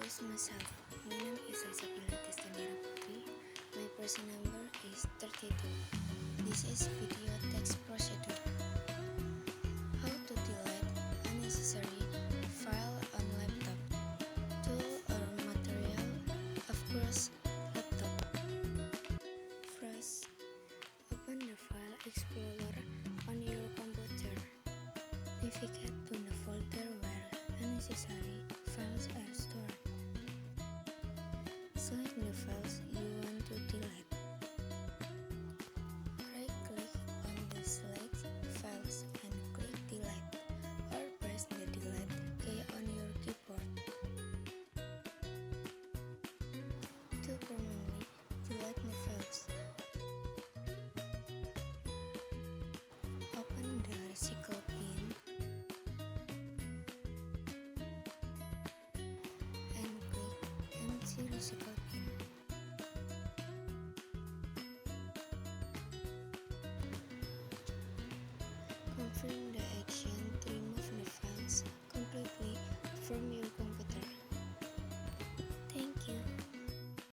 introduce myself. My name is Elsa Pilates Tanira Putri. My person number is 32. This is video text procedure. How to delete unnecessary file on laptop. Tool or material, of course, laptop. First, open the File Explorer on your computer. Navigate to the folder where unnecessary files are stored. Select the files you want to delete. Right-click on the select files and click delete, or press the delete key on your keyboard. To permanently delete the files, open the recycle bin and click empty recycle.